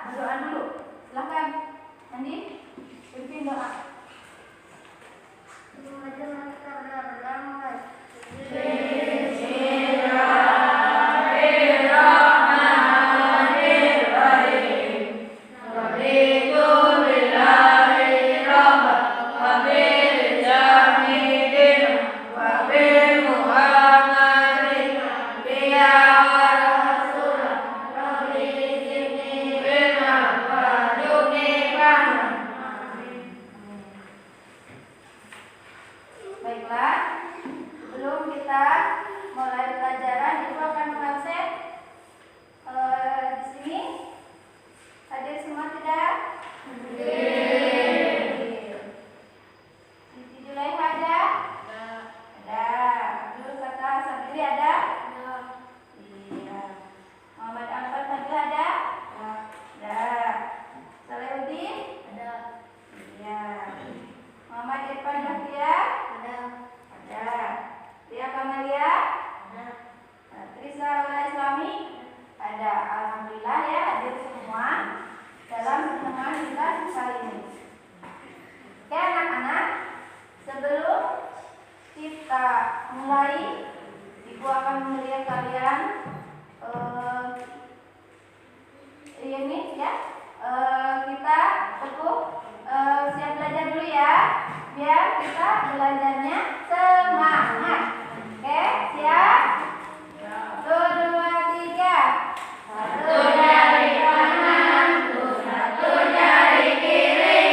berdoa dulu. Silahkan Andi, pimpin doa. Baiklah, sebelum kita mulai pelajaran, Ibu akan mengabsen di sini. Hadir semua tidak? Siti Julaiha ada? Ada. Abdul Fatah Sabri ada? Iya. Muhammad Alfat Fadil ada? Ada. Salehudin? Ada. Iya. Muhammad Irfan Dahlia? Ada. Ria Kamalia? Ada. Trisa Laura Islami? Ada. Alhamdulillah ya, hadir semua dalam pertemuan kita kali ini. Oke anak-anak, sebelum kita mulai, Ibu akan melihat kalian ini ya. Kita cukup siap belajar dulu ya, biar kita belajarnya semangat. Oke, siap? 1, 2, 3. Satu jari kanan, satu jari kiri,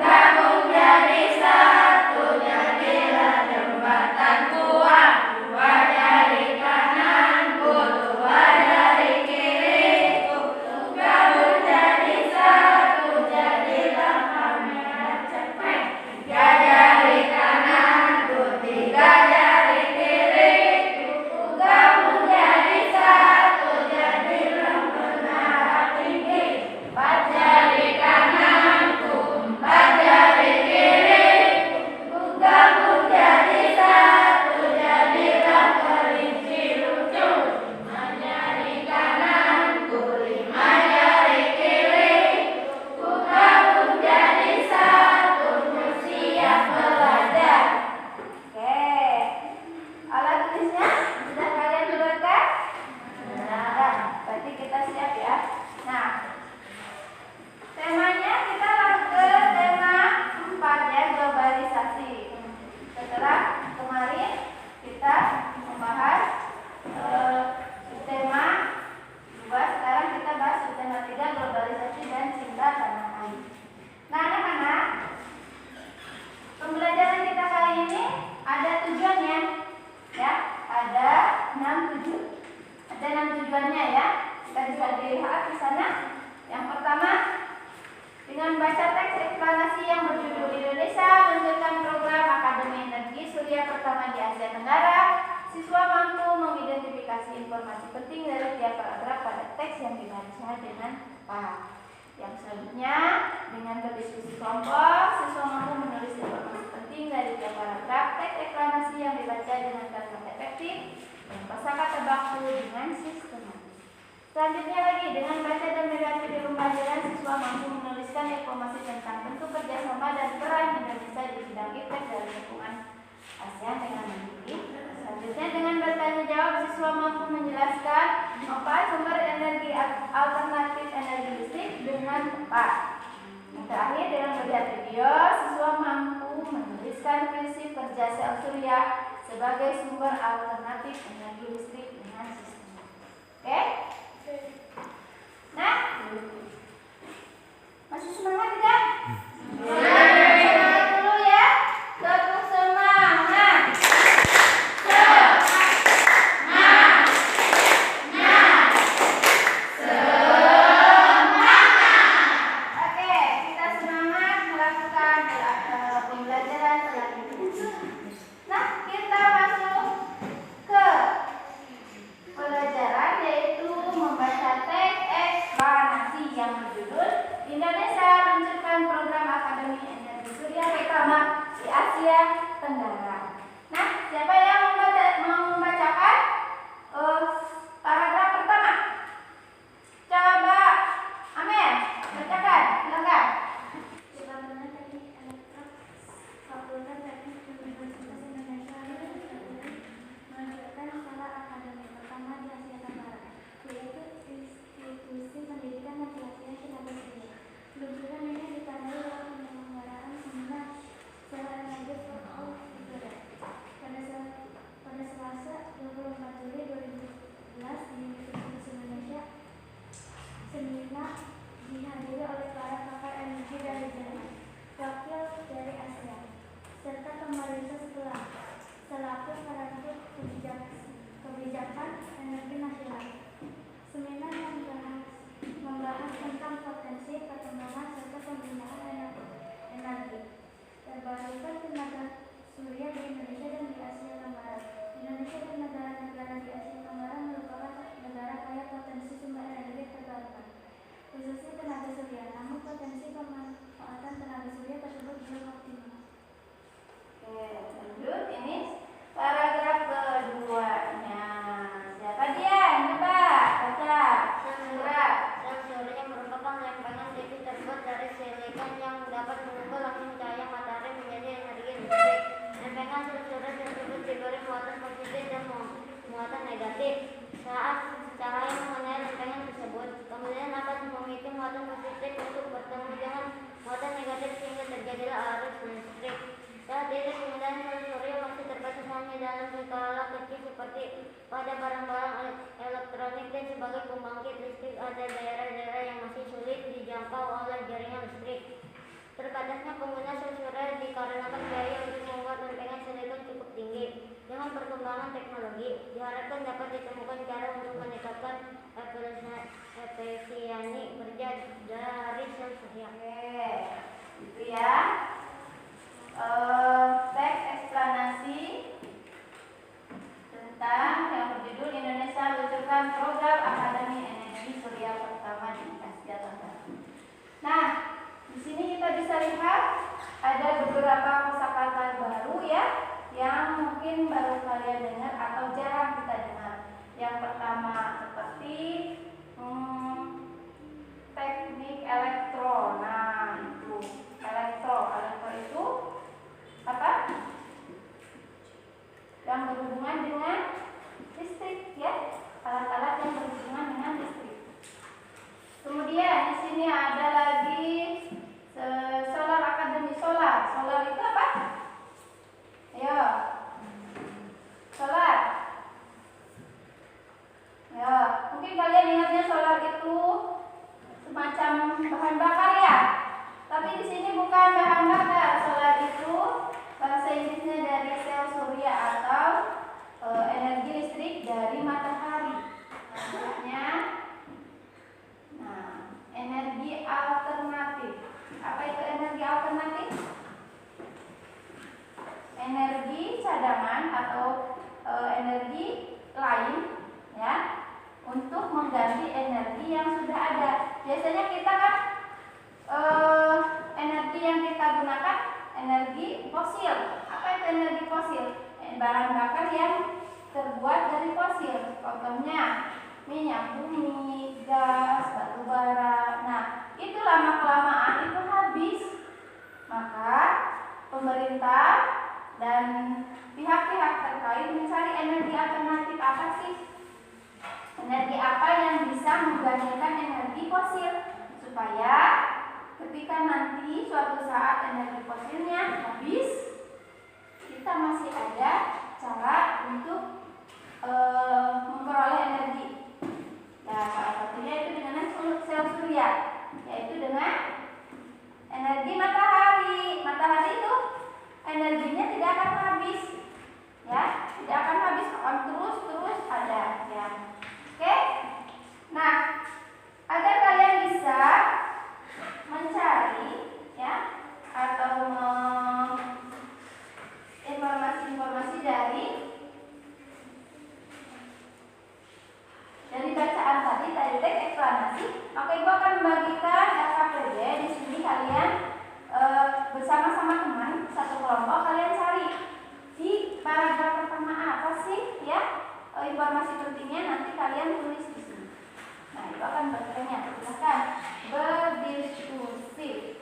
gabung jadi satu, jadilah jembatan kuat. Dua jari kanan, dua jari kiri, gabung jadi satu, jadilah kamera cepet. Tiga jari kanan, tiga jari kiri, gabung jadi satu, jadilah menara tinggi. Empat jari kanan, empat jari kiri, gabung jadi satu, jadilah kelinci lucu. Lima jari kanan, lima jari kiri, gabung jadi satu, siap belajar. Oke, alat tulisnya sudah kalian keluarkan? Sudah, berarti kita siap ya. Nah, temanya kita langsung ke tema 4 ya, globalisasi. Setelah kemarin kita membahas tema 2, sekarang kita bahas tema 3, globalisasi dan cinta tanah air. Nah anak-anak, pembelajaran kita kali ini ada tujuannya ya, ada 6 tujuannya ya. Kita bisa dilihat di sana. Yang pertama, dengan baca teks eksplanasi yang berjudul Indonesia meluncurkan program Akademi Energi Surya pertama di Asia Tenggara, siswa mampu mengidentifikasi informasi penting dari tiap paragraf pada teks yang dibaca dengan tepat. Yang selanjutnya, dengan berdiskusi kelompok, siswa mampu menulis informasi penting dari tiap paragraf teks eksplanasi yang dibaca dengan kata-kata efektif dan kosakata baku dengan sistematis. Selanjutnya lagi, dengan baca dan membaca di pembelajaran, siswa mampu menuliskan informasi tentang bentuk kerjasama dan peran Indonesia di bidang iptek dalam lingkungan ASEAN dengan mandiri. Selanjutnya, dengan bertanya jawab, siswa mampu menjelaskan manfaat sumber energi alternatif energi listrik dengan tepat. Yang terakhir, dengan melihat video, siswa mampu menuliskan prinsip kerja sel surya sebagai sumber alternatif energi listrik dengan sistem. Oke? Nah, masih semangat tidak? Semangat dulu ya. Tetap semangat. Oke, kita semangat melakukan pembelajaran selanjutnya. Nah, kita masuk ke pelajaran, yaitu membaca teks eksplanasi yang berjudul Indonesia meluncurkan program Akademi Energi Surya pertama di Asia Tenggara. Nah, siapa yang mau membacakan paragraf pertama? Coba pertama dihadiri oleh para pakar energi dari Jepang, wakil dari Asia, serta pemerintah selaku penentu kebijakan energi nasional. Seminar membahas tentang potensi perkembangan serta penggunaan energi terbarukan tenaga surya di Indonesia dan di Asia Tenggara. Indonesia dan negara-negara di Asia Tenggara merupakan negara kaya potensi sumber energi terbarukan, khususnya tenaga surya. Namun potensi pemanfaatan tenaga surya tersebut belum optimal. Oke, lanjut ini paragraf keduanya. Siapa dia? Coba baca. Sel surya merupakan lempengan tipis terbuat dari silikon yang dapat memukul langsung cahaya matahari menjadi energi listrik. Lempengan sel surya tersebut diberi muatan positif dan muatan negatif. Saat cahaya mengenai lempengan tersebut, kemudian akan memicu muatan positif untuk bertemu dengan muatan negatif sehingga terjadilah arus listrik. Saat ini penggunaan sel surya masih terbatas hanya dalam skala kecil seperti pada barang-barang elektronik dan sebagai pembangkit listrik. Ada daerah-daerah yang masih sulit dijangkau oleh jaringan listrik. Terbatasnya penggunaan sel surya dikarenakan biaya untuk membuat lempengan silikon cukup tinggi. Dengan perkembangan teknologi, diharapkan dapat ditemukan cara untuk meningkatkan efisiensi kerja dari sel surya. Oke, itu ya. Teks eksplanasi tentang yang berjudul Indonesia luncurkan program Akademi Energi Surya pertama di Asia Tenggara. Nah, di sini kita bisa lihat ada beberapa kosakata baru ya, yang mungkin baru kalian dengar atau jarang kita dengar. Yang pertama seperti teknik elektro. Nah, itu elektro itu apa? Yang berhubungan dengan listrik ya, alat-alat yang berhubungan dengan listrik. Kemudian di sini ada lagi solar akademi solar. Solar itu apa? Ayo, solar. Ya, mungkin kalian ingatnya solar itu semacam bahan bakar ya. Tapi di sini bukan bahan bakar. Solar itu bahasa Inggrisnya dari sel surya atau energi listrik dari matahari. Maksudnya, nah, energi alternatif. Apa itu energi alternatif? Energi cadangan atau energi lain ya, untuk mengganti energi yang sudah ada. Biasanya kita kan energi yang kita gunakan energi fosil. Apa itu energi fosil? Bahan bakar yang terbuat dari fosil. Contohnya minyak bumi, gas, batu bara. Nah, itu lama-kelamaan itu habis. Maka pemerintah dan pihak-pihak terkait mencari energi alternatif. Apa sih? Energi apa yang bisa menggantikan energi fosil, supaya ketika nanti suatu saat energi fosilnya habis, kita masih ada cara untuk memperoleh energi. Nah, salah satunya itu dengan sel surya, yaitu dengan energi matahari. Matahari itu energinya tidak akan habis, ya, tidak akan habis, akan terus ada, ya. Oke, nah, agar kalian bisa mencari, ya, atau informasi-informasi dari bacaan tadi teks eksplanasi, maka ibu akan membagikan LKPD. Di sini kalian bersama-sama teman satu kelompok, kalian cari di paragraf pertama apa sih ya informasi pentingnya, nanti kalian tulis di sini. Nah, itu akan bertanya, silakan berdiskusi.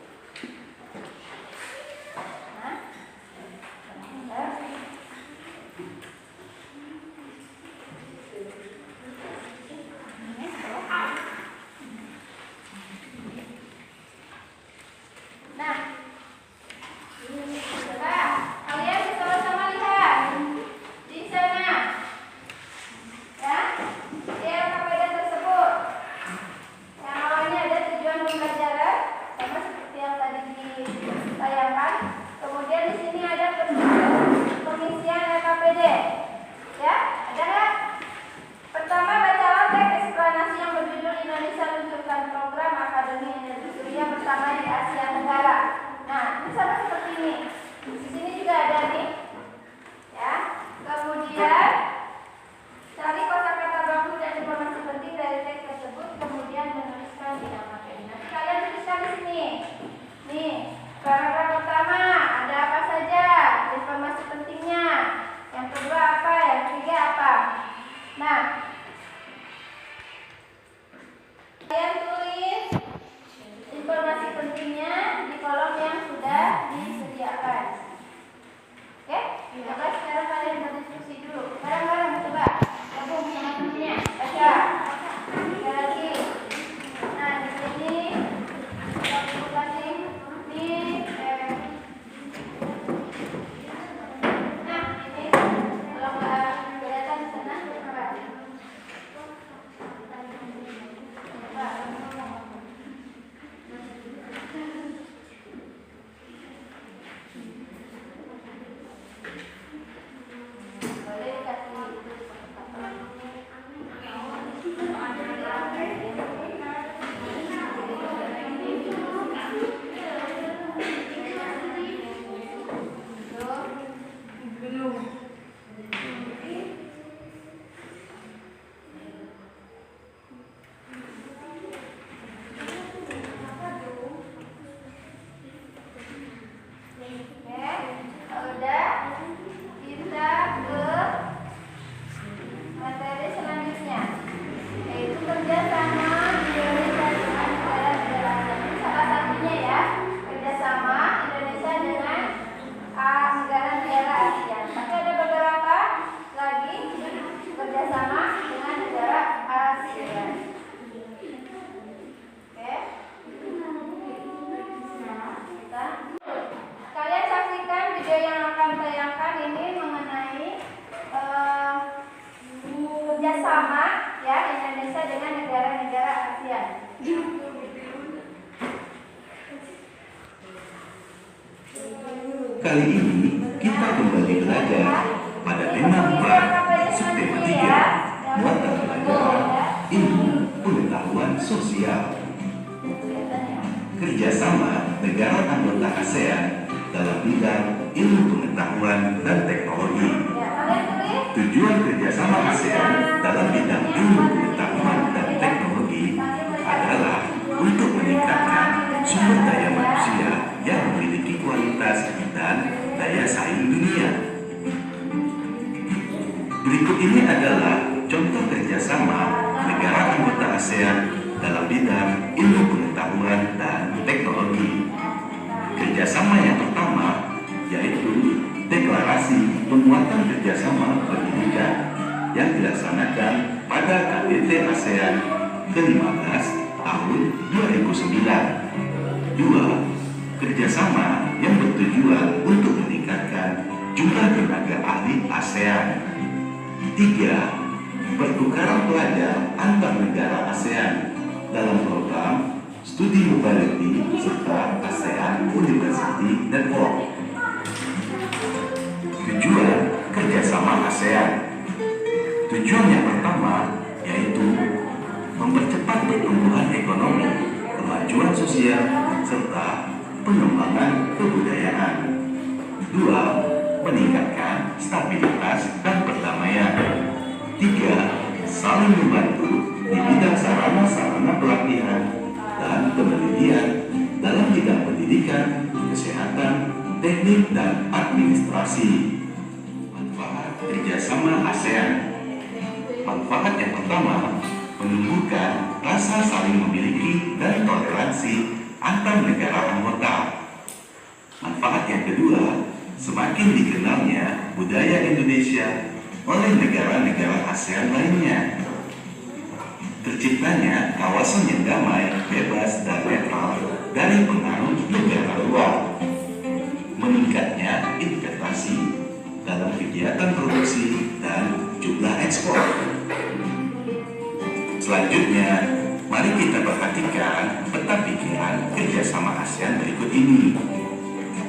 Nah, yang Coba sekarang kalian berdiskusi dulu. Bareng-bareng coba. Gabung sama temennya. Baca. Sekali lagi. Nah, di sini masing-masing di nah, ini kalau nggak kelihatan di sana coba. Boleh kalau udah kita ke materi selanjutnya, yaitu kerjasama Indonesia dengan negara-negara ASEAN. Salah satunya ya, kerjasama Indonesia dengan negara-negara ASEAN. Tapi ada beberapa lagi kerjasama dengan negara ASEAN. Oke. Kita kalian saksikan video yang akan tayangkan ini mengenai kerjasama ya Indonesia dengan negara-negara ASEAN. Kali ini kita kembali belajar pada tema 4, subtema 3, muatan pelajaran, ilmu, pengetahuan sosial. Kerjasama negara anggota ASEAN dalam bidang ilmu pengetahuan dan teknologi. Tujuan kerjasama ASEAN dalam bidang ilmu pengetahuan dan teknologi adalah untuk meningkatkan sumber daya manusia yang memiliki kualitas dan daya saing dunia. Berikut ini adalah contoh kerjasama negara anggota ASEAN dalam bidang ilmu pengetahuan dan teknologi. Kerjasama yang pertama yaitu Deklarasi Penguatan Kerjasama Pendidikan yang dilaksanakan pada KTT ASEAN ke-15 tahun 2009. 2. Kerjasama yang bertujuan untuk meningkatkan jumlah tenaga ahli ASEAN. 3. Pertukaran pelajar antar negara ASEAN dalam program Studi Mobility serta ASEAN University Network. Tujuan kerjasama ASEAN. Tujuan yang pertama yaitu mempercepat pertumbuhan ekonomi, kemajuan sosial, serta pengembangan kebudayaan. 2. Meningkatkan stabilitas dan perdamaian. 3. Saling membantu di bidang sarana-sarana pelatihan dan penelitian dalam bidang pendidikan, kesehatan, teknik, dan administrasi. Manfaat kerjasama ASEAN. Manfaat yang pertama, menumbuhkan rasa saling memiliki dan toleransi antar negara anggota. Manfaat yang kedua, semakin dikenalnya budaya Indonesia oleh negara-negara ASEAN lainnya. Terciptanya kawasan yang damai, bebas, dan netral dari pengaruh negara luar. Meningkatnya investasi dalam kegiatan produksi dan jumlah ekspor. Selanjutnya, mari kita perhatikan peta pikiran kerjasama ASEAN berikut ini.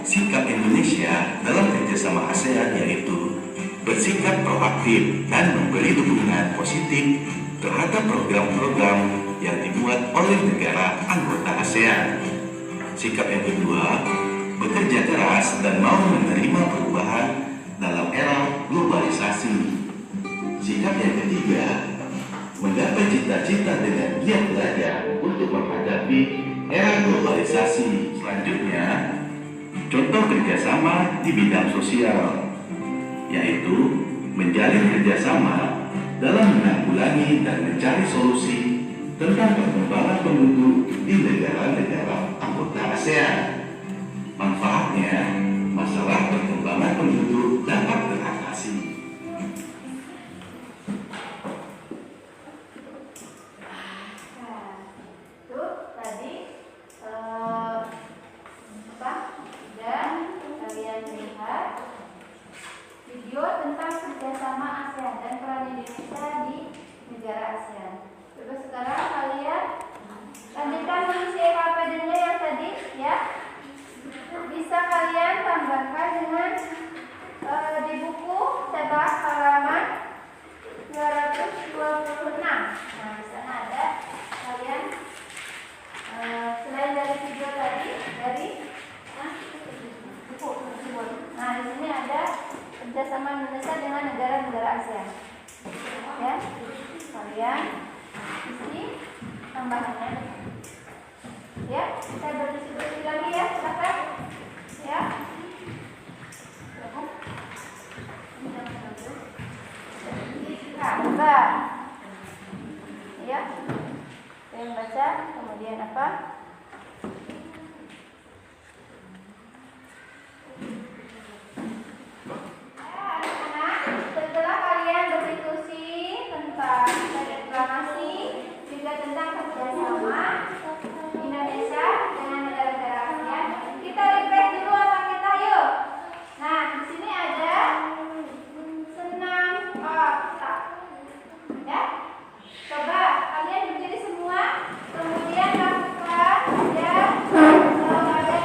Sikap Indonesia dalam kerjasama ASEAN yaitu bersikap proaktif dan memberi dukungan positif terhadap program-program yang dibuat oleh negara anggota ASEAN. Sikap yang kedua, bekerja keras dan mau menerima perubahan dalam era globalisasi. Sikap yang ketiga, menggapai cita-cita dengan giat belajar untuk menghadapi era globalisasi. Selanjutnya, contoh kerjasama di bidang sosial, yaitu menjalin kerjasama dalam menanggulangi dan mencari solusi tentang perkembangan penduduk di negara-negara anggota ASEAN. Manfaatnya, masalah perkembangan penduduk dapat Anak-anak, setelah kalian berdiskusi tentang reklamasi, juga tentang kerjasama Indonesia dengan negara-negara ASEAN, kita refresh dulu otak kita yuk. Nah, di sini ada senam otak. Ya, coba kalian berdiri semua, kemudian lakukan ya kalau ada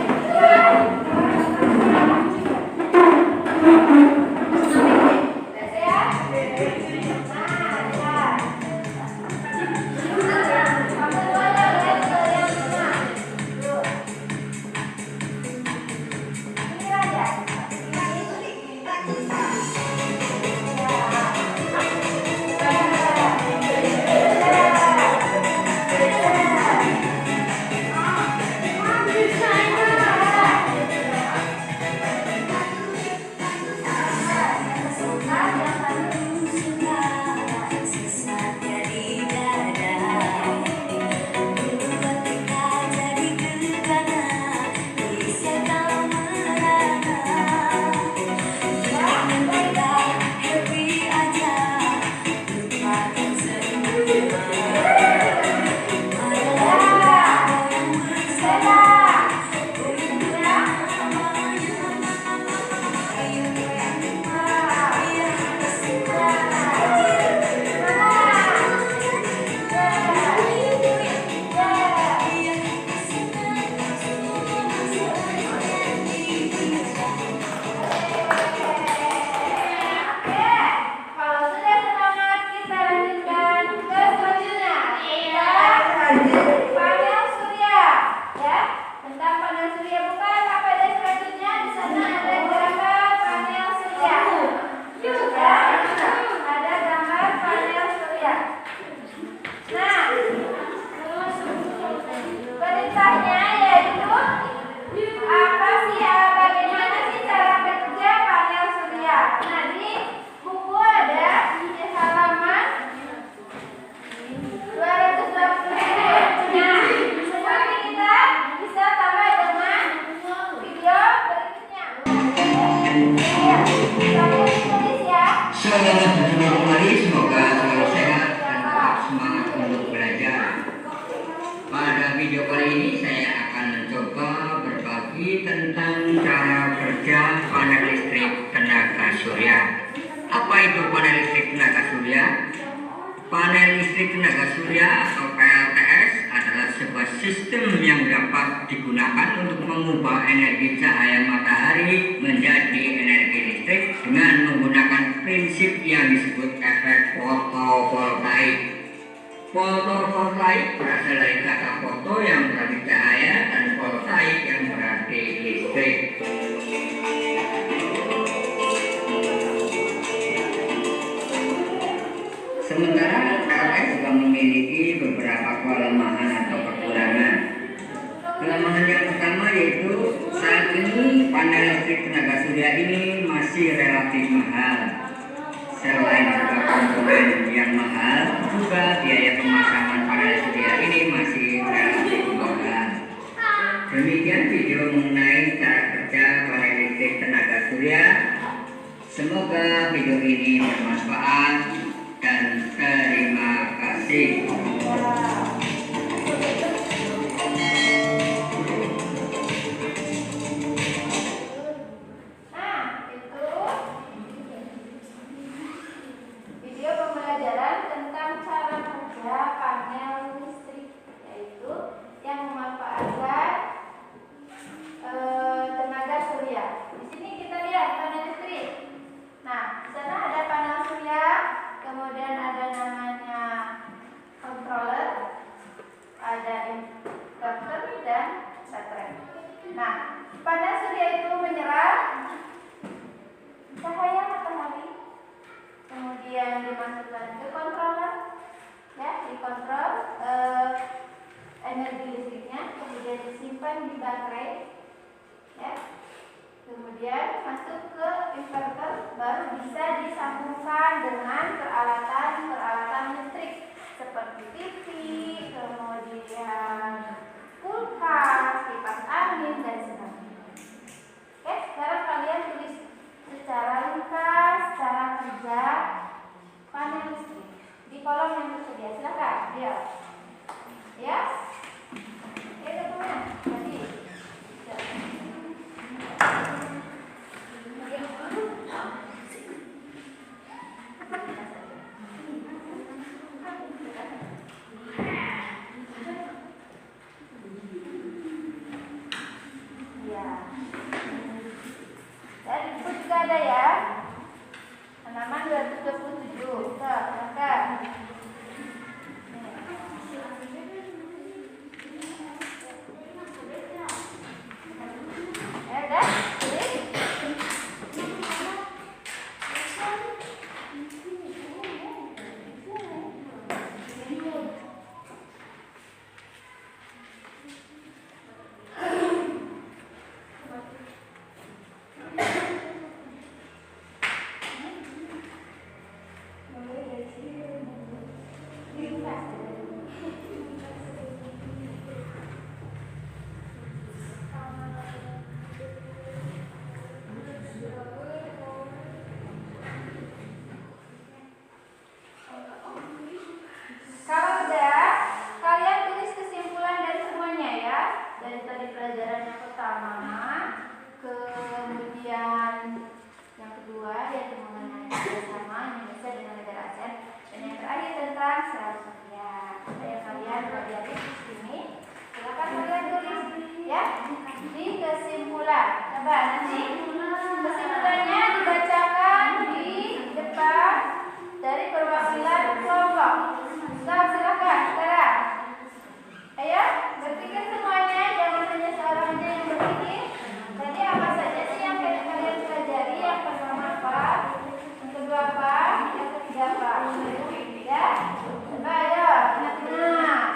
Selamat berjumpa kembali, semoga selalu sehat dan tetap semangat untuk belajar. Pada video kali ini saya akan mencoba berbagi tentang cara kerja panel listrik tenaga surya. Apa itu panel listrik tenaga surya? Panel listrik tenaga surya atau PLTS adalah sebuah sistem yang dapat digunakan untuk mengubah energi cahaya matahari menjadi energi listrik dengan menggunakan prinsip yang disebut efek fotovoltaik. Fotovoltaik berasal dari kata foto yang berarti cahaya dan voltaik yang berarti listrik. Sementara PLTS juga memiliki beberapa kelemahan atau kekurangan. Kelemahan yang pertama yaitu saat ini panel listrik tenaga surya ini masih relatif mahal. Selain juga komponen yang mahal, juga biaya pemasangan panel surya ini masih relatif mahal. Demikian video mengenai cara kerja panel listrik tenaga surya. Semoga video ini bermanfaat dan terima kasih. video pembelajaran tentang cara kerja panel listrik, yaitu yang memanfaatkan tenaga surya. Di sini kita lihat panel listrik. Nah, di sana ada panel surya, kemudian ada namanya controller, ada inverter dan baterai. Nah, panel surya itu menyerap cahaya matahari, kemudian dimasukkan ke controller, ya, dikontrol energi listriknya, kemudian disimpan di baterai, ya, kemudian masuk ke inverter, baru bisa disambungkan dengan peralatan listrik seperti TV, kemudian kulkas, pertama, kemudian yang kedua yaitu mengenai kerjasama Indonesia dengan negara ASEAN, dan yang terakhir tentang sel surya. Saya kalian pelajari di sini. Silakan kalian tulis ya di kesimpulan. Coba nanti kesimpulannya dibacakan di depan dari perwakilan kelompok. Silakan sekarang. Ayo berpikir semuanya, jangan hanya seorang aja yang berpikir. Tadi apa saja sih yang kalian pelajari? Yang pertama apa? Yang kedua apa? Yang ketiga apa? Ya, coba ayo ingat-ingat.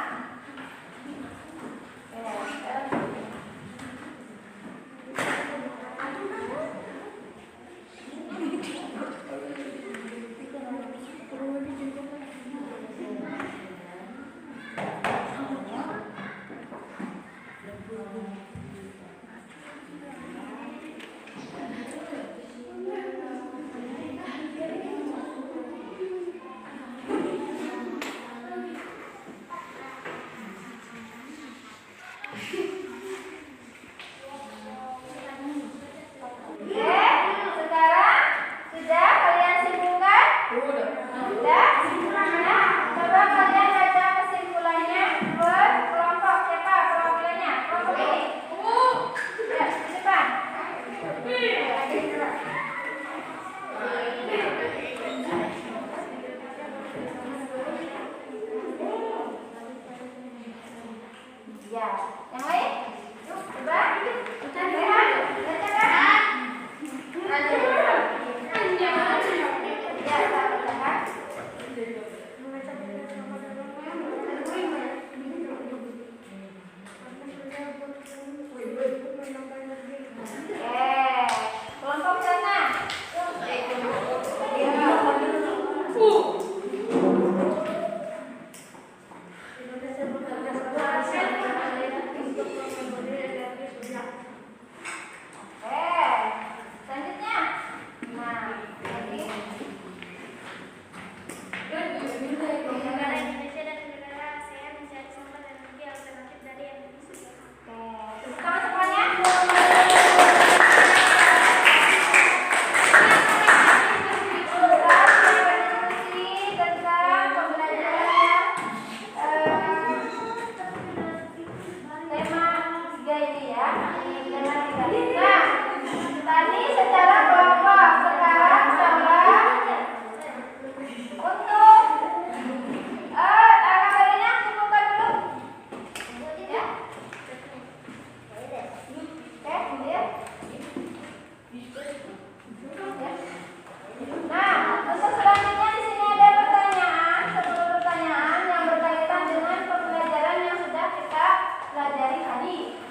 Ya, yang lain? Yuk, coba. Rehan, bacakan. Ya, bacakan. Kelompok sana. Selanjutnya. Nah, lagi. Negara Indonesia dan negara ASEAN mencari sumber energi alternatif dari energi surya. Tepuk tangan semuanya. Diskusi tentang pembelajaran tema 3 ini ya. Tema 3. Nah, tadi secara kelompok, sekarang coba untuk kabarnya kumpulkan dulu. Ya. Oke, ya. Nah, untuk selanjutnya di sini ada pertanyaan, 10 pertanyaan yang berkaitan dengan pembelajaran yang sudah kita pelajari tadi.